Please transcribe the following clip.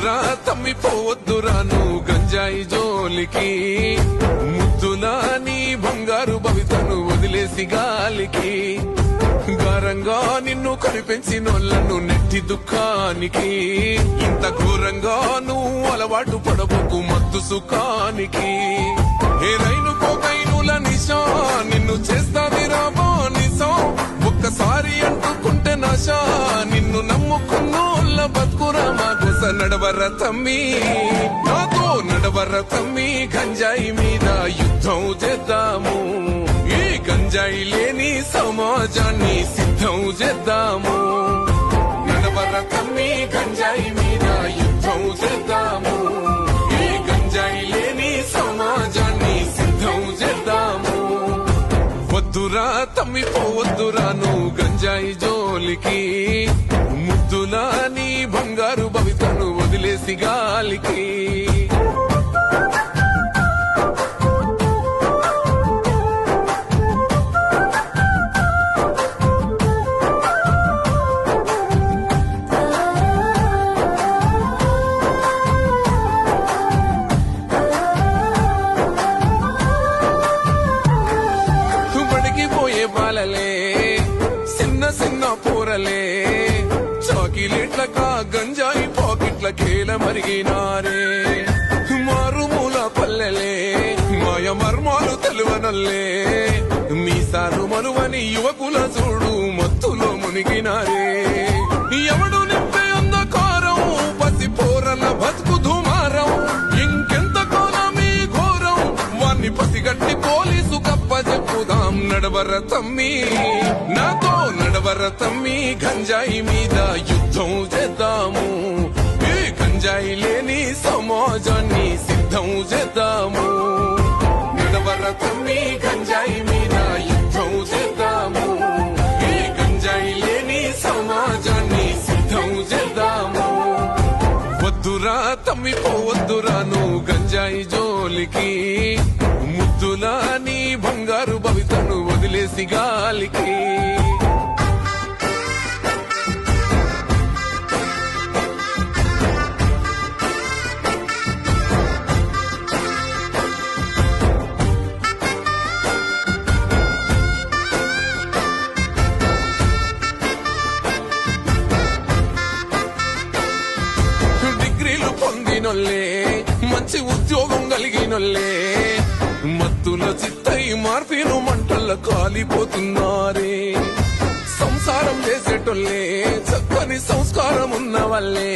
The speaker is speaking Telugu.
వద్దురా తమ్మిపోవద్దురా నువ్వు గంజాయి జోలికి, ముద్దులా నీ బంగారు భవితను వదిలేసి గాలికి, గారంగా నిన్ను కనిపెంచినోళ్లను నెట్టి దుఃఖానికి, ఇంత ఘోరంగా నువ్వు అలవాటు పడబోకు మత్తు సుఖానికి. ఏ రైలు పోకైనుల నిశా నిన్ను చేస్తాది రాబో నిశం, ఒక్కసారి అంటుకుంటే నశా నిన్ను నమ్ముకున్నోళ్ళ బతుకురా మా కోస. నడవర తమ్మి నాతో నడవర తమ్మి, గంజాయి మీద యుద్ధం చేద్దాము, ఈ గంజాయి లేని సమాజాన్ని సిద్ధం చేద్దాము. నడవర తమ్మి గంజాయి మీద యుద్ధం చేద్దాము, ఈ గంజాయి లేని సమాజాన్ని సిద్ధం చేద్దాము. వద్దురా తమ్మిపోవద్దురా నువ్వు గంజాయి జోలికి, ముద్దులా నీ బంగారు భవితను వదిలేసి గాలికి. బాలలే చిన్న చిన్న పూరలే చాకిలేట్లకా గంజాయి పాకెట్ల కేల మరిగినారే, మారుమూల పల్లెలే మాయ మర్మాలు తెలువనల్లే, మీసాలు మనువని యువకుల చూడు మత్తులో మునిగినారే. ఎవడు నింపే అంధకారం పసి పోరల బతుకు దుమారం, ఇంకెంత కాలమీ ఘోరం వాణ్ణి పసిగట్టి పోలీసు కప్ప చెప్పుదాం. నడవర తమ్మి నాతో నడవర తమ్మి, గంజాయి మీద యుద్ధం చేద్దాము, ఈ గంజాయి లేని సమాజాన్ని సిద్ధం చేద్దాము. నడవర తమ్మి గంజాయి మీద యుద్ధం చేద్దాము, ఈ గంజాయి లేని సమాజాన్ని సిద్ధం చేద్దాము. వద్దురా తమ్మిపోవద్దురా నువ్వు గంజాయి జోలికి, ముద్దులా నీ బంగారు భవితను వదిలేసి గాలికి. డిగ్రీలు పొందినోళ్ళే మంచి ఉద్యోగం కలిగినోళ్ళే, మత్తుల చిత్తై మార్పిను మంటల్ల కాలిపోతున్నారే. సంసారం చేసేటోళ్ళే చక్కని సంస్కారం ఉన్న వాళ్ళే,